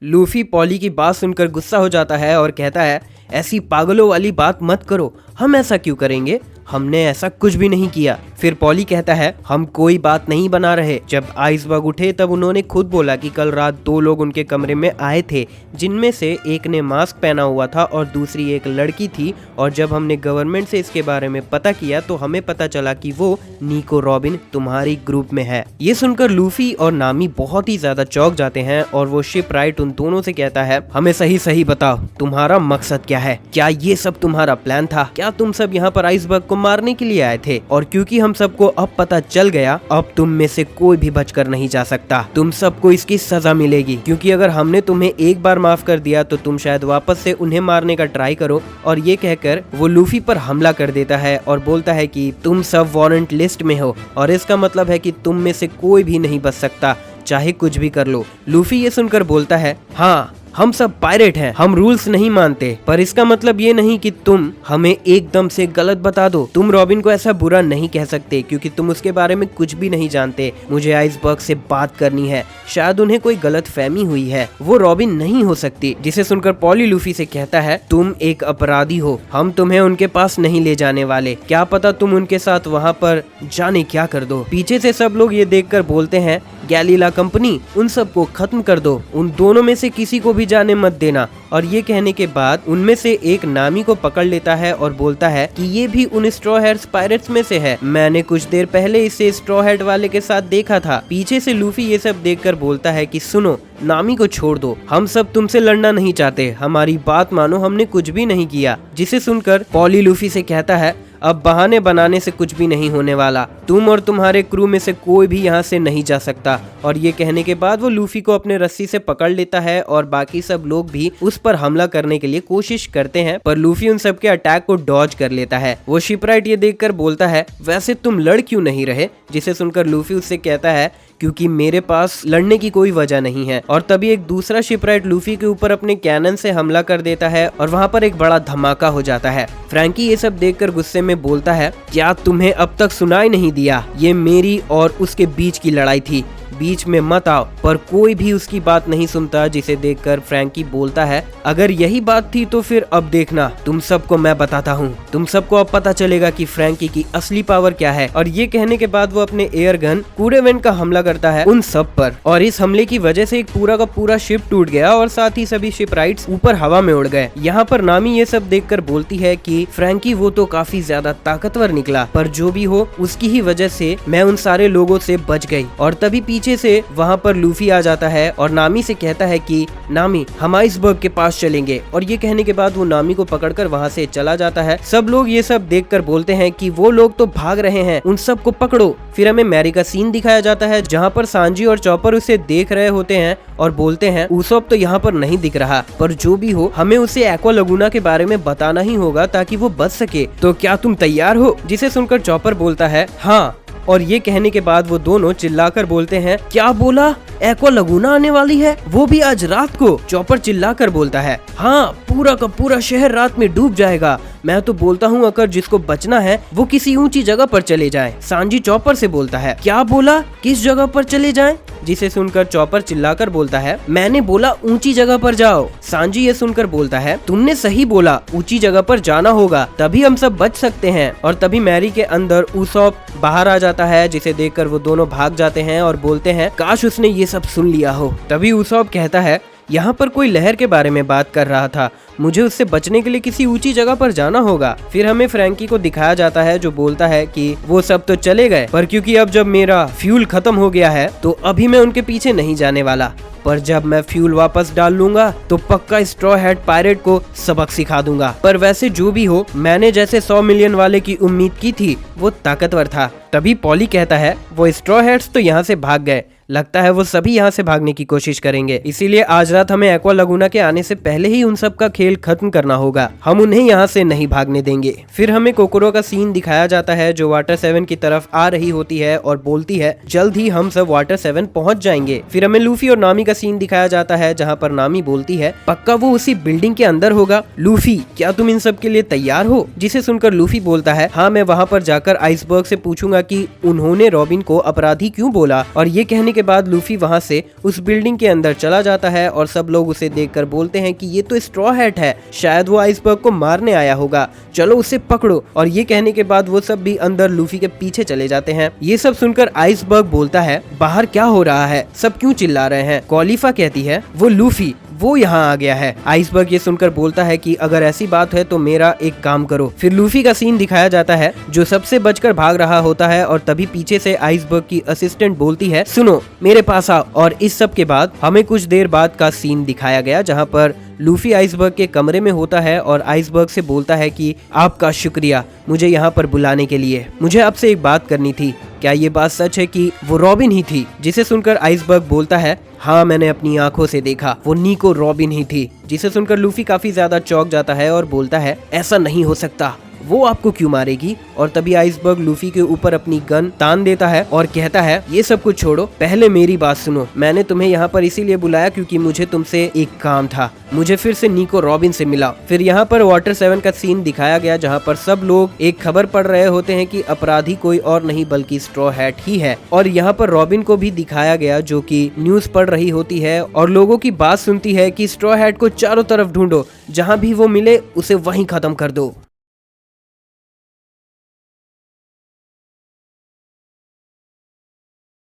Luffy poly की बात सुनकर गुस्सा हो जाता है और कहता है ऐसी पागलों वाली बात मत करो, हम ऐसा क्यों करेंगे, हमने ऐसा कुछ भी नहीं किया। फिर पॉली कहता है हम कोई बात नहीं बना रहे। जब आइसबर्ग उठे तब उन्होंने खुद बोला कि कल रात 2 लोग उनके कमरे में आए थे, जिनमें से एक ने मास्क पहना हुआ था और दूसरी एक लड़की थी, और जब हमने गवर्नमेंट से इसके बारे में पता किया तो हमें पता चला कि वो निको रॉबिन तुम्हारी ग्रुप में है। ये सुनकर लूफी और नामी बहुत ही ज्यादा चौंक जाते हैं और वो शिपराइट उन दोनों से कहता है हमें सही सही बताओ तुम्हारा मकसद क्या है, क्या ये सब तुम्हारा प्लान था, क्या तुम सब यहाँ पर आइसबर्ग को मारने के लिए आए थे। और क्योंकि हम सबको अब पता चल गया, अब तुम में से कोई भी बचकर नहीं जा सकता, तुम सबको इसकी सजा मिलेगी, क्योंकि अगर हमने तुम्हें एक बार माफ कर दिया तो तुम शायद वापस से उन्हें मारने का ट्राई करो। और ये कहकर वो लूफी पर हमला कर देता है और बोलता है कि तुम सब वारंट लिस्ट में हो और इसका मतलब है कि तुम में से कोई भी नहीं बच सकता, चाहे कुछ भी कर लो। लूफी ये सुनकर बोलता है हाँ हम सब पायरेट हैं, हम रूल्स नहीं मानते, पर इसका मतलब ये नहीं कि तुम हमें एकदम से गलत बता दो। तुम रॉबिन को ऐसा बुरा नहीं कह सकते क्योंकि तुम उसके बारे में कुछ भी नहीं जानते। मुझे आइसबर्ग से बात करनी है, शायद उन्हें कोई गलत फहमी हुई है, वो रॉबिन नहीं हो सकती। जिसे सुनकर पॉली लूफी से कहता है तुम एक अपराधी हो, हम तुम्हें उनके पास नहीं ले जाने वाले, क्या पता तुम उनके साथ वहाँ पर जाने क्या कर दो। पीछे से सब लोग ये देखकर बोलते हैं गैलीला कंपनी उन सबको खत्म कर दो, उन दोनों में से किसी को भी जाने मत देना। और ये कहने के बाद उनमें से एक नामी को पकड़ लेता है और बोलता है कि ये भी उन स्ट्रॉ हेड्स पायरेट्स में से है, मैंने कुछ देर पहले इसे स्ट्रॉ हेड वाले के साथ देखा था। पीछे से लूफी ये सब देखकर बोलता है कि सुनो नामी को छोड़ दो, हम सब तुमसे लड़ना नहीं चाहते, हमारी बात मानो, हमने कुछ भी नहीं किया। जिसे सुनकर पॉली लूफी से कहता है अब बहाने बनाने से कुछ भी नहीं होने वाला, तुम और तुम्हारे क्रू में से कोई भी यहाँ से नहीं जा सकता। और ये कहने के बाद वो लूफी को अपने रस्सी से पकड़ लेता है और बाकी सब लोग भी उस पर हमला करने के लिए कोशिश करते हैं, पर लूफी उन सबके अटैक को डॉज कर लेता है। वो शिपराइट ये देखकर बोलता है वैसे तुम लड़ क्यों नहीं रहे। जिसे सुनकर लूफी उससे कहता है क्योंकि मेरे पास लड़ने की कोई वजह नहीं है। और तभी एक दूसरा शिपराइट लूफी के ऊपर अपने कैनन से हमला कर देता है और वहाँ पर एक बड़ा धमाका हो जाता है। फ्रैंकी ये सब देखकर गुस्से में बोलता है क्या तुम्हें अब तक सुनाई नहीं दिया, ये मेरी और उसके बीच की लड़ाई थी, बीच में मत आओ। पर कोई भी उसकी बात नहीं सुनता। जिसे देखकर फ्रैंकी बोलता है अगर यही बात थी तो फिर अब देखना, तुम सबको मैं बताता हूँ, तुम सबको अब पता चलेगा कि फ्रैंकी की असली पावर क्या है। और ये कहने के बाद वो अपने एयर गन कूरेवेंट का हमला करता है उन सब पर, और इस हमले की वजह से एक पूरा का पूरा शिप टूट गया और साथ ही सभी शिपराइट्स ऊपर हवा में उड़ गए। यहाँ पर नामी ये सब देखकर बोलती है कि फ्रैंकी वो तो काफी ज्यादा ताकतवर निकला, पर जो भी हो उसकी ही वजह से मैं उन सारे लोगों से बच गई। और तभी पीछे से वहाँ पर लूफी आ जाता है और नामी से कहता है कि नामी हम आइसबर्ग के पास चलेंगे। और ये कहने के बाद वो नामी को पकड़कर वहाँ से चला जाता है। सब लोग ये सब देखकर बोलते हैं कि वो लोग तो भाग रहे हैं, उन सब को पकड़ो। फिर हमें मैरी का सीन दिखाया जाता है जहाँ पर सांजी और चॉपर उसे देख रहे होते हैं और बोलते हैं उसॉप तो यहाँ पर नहीं दिख रहा, पर जो भी हो हमें उसे एक्वा लगुना के बारे में बताना ही होगा ताकि वो बच सके, तो क्या तुम तैयार हो। जिसे सुनकर चॉपर बोलता है हाँ। और ये कहने के बाद वो दोनों चिल्लाकर बोलते हैं क्या बोला, एक्वा लगुना आने वाली है, वो भी आज रात को। चॉपर चिल्लाकर बोलता है हाँ पूरा का पूरा शहर रात में डूब जाएगा, मैं तो बोलता हूँ अगर जिसको बचना है वो किसी ऊंची जगह पर चले जाएं। सांजी चॉपर से बोलता है क्या बोला, किस जगह पर चले जाएं। जिसे सुनकर चॉपर चिल्लाकर बोलता है मैंने बोला ऊंची जगह पर जाओ। सांजी ये सुनकर बोलता है तुमने सही बोला, ऊंची जगह पर जाना होगा, तभी हम सब बच सकते हैं। और तभी मैरी के अंदर उसॉप बाहर आ जाता है, जिसे देखकर वो दोनों भाग जाते हैं और बोलते हैं काश उसने ये सब सुन लिया हो। तभी उसॉप कहता है यहाँ पर कोई लहर के बारे में बात कर रहा था, मुझे उससे बचने के लिए किसी ऊंची जगह पर जाना होगा। फिर हमें फ्रैंकी को दिखाया जाता है जो बोलता है कि वो सब तो चले गए, पर क्योंकि अब जब मेरा फ्यूल खत्म हो गया है तो अभी मैं उनके पीछे नहीं जाने वाला, पर जब मैं फ्यूल वापस डाल लूंगा तो पक्का स्ट्रॉ हेड पायरेट को सबक सिखा दूंगा। पर वैसे जो भी हो, मैंने जैसे 100 मिलियन वाले की उम्मीद की थी वो ताकतवर था। तभी पॉली कहता है वो स्ट्रॉ हेड्स तो यहाँ से भाग गए, लगता है वो सभी यहाँ से भागने की कोशिश करेंगे, इसीलिए आज रात हमें एक्वा लगुना के आने से पहले ही उन सब का खेल खत्म करना होगा, हम उन्हें यहाँ से नहीं भागने देंगे। फिर हमें कोकोरो का सीन दिखाया जाता है जो वाटर 7 की तरफ आ रही होती है और बोलती है जल्द ही हम सब वाटर 7 पहुँच जाएंगे। फिर हमें लूफी और नामी का सीन दिखाया जाता है जहाँ पर नामी बोलती है पक्का वो उसी बिल्डिंग के अंदर होगा, लूफी क्या तुम इन सब के लिए तैयार हो। जिसे सुनकर लूफी बोलता है हाँ मैं वहाँ पर जाकर आइसबर्ग से पूछूंगा होगा कि उन्होंने रॉबिन को अपराधी क्यों बोला। और ये कहने के बाद लूफी वहाँ से उस बिल्डिंग के अंदर चला जाता है और सब लोग उसे देखकर बोलते हैं कि ये तो स्ट्रॉ हैट है, शायद वो आइसबर्ग को मारने आया होगा, चलो उसे पकड़ो। और ये कहने के बाद वो सब भी अंदर लूफी के पीछे चले जाते हैं। ये सब सुनकर आइसबर्ग बोलता है, बाहर क्या हो रहा है, सब क्यों चिल्ला रहे हैं। कॉलीफा कहती है, वो लूफी वो यहाँ आ गया है। आइसबर्ग ये सुनकर बोलता है कि अगर ऐसी बात है तो मेरा एक काम करो। फिर लूफी का सीन दिखाया जाता है जो सबसे बचकर भाग रहा होता है और तभी पीछे से आइसबर्ग की असिस्टेंट बोलती है, सुनो मेरे पास आओ। और इस सब के बाद हमें कुछ देर बाद का सीन दिखाया गया जहाँ पर लूफी आइसबर्ग के कमरे में होता है और आइसबर्ग से बोलता है कि आपका शुक्रिया मुझे यहाँ पर बुलाने के लिए, मुझे आपसे एक बात करनी थी, क्या ये बात सच है कि वो रॉबिन ही थी। जिसे सुनकर आइसबर्ग बोलता है, हाँ मैंने अपनी आंखों से देखा, वो निको रॉबिन ही थी। जिसे सुनकर लूफी काफी ज्यादा चौंक जाता है और बोलता है, ऐसा नहीं हो सकता, वो आपको क्यों मारेगी। और तभी आइसबर्ग लूफी के ऊपर अपनी गन तान देता है और कहता है, ये सब कुछ छोड़ो, पहले मेरी बात सुनो। मैंने तुम्हें यहाँ पर इसीलिए बुलाया क्योंकि मुझे तुमसे एक काम था, मुझे फिर से निको रॉबिन से मिला। फिर यहाँ पर वाटर 7 का सीन दिखाया गया जहाँ पर सब लोग एक खबर पढ़ रहे होते हैं कि अपराधी कोई और नहीं बल्कि स्ट्रॉ हैट ही है। और यहाँ पर रॉबिन को भी दिखाया गया जो कि न्यूज पढ़ रही होती है और लोगों की बात सुनती है कि स्ट्रॉ हैट को चारों तरफ ढूंढो, जहाँ भी वो मिले उसे वहीं खत्म कर दो।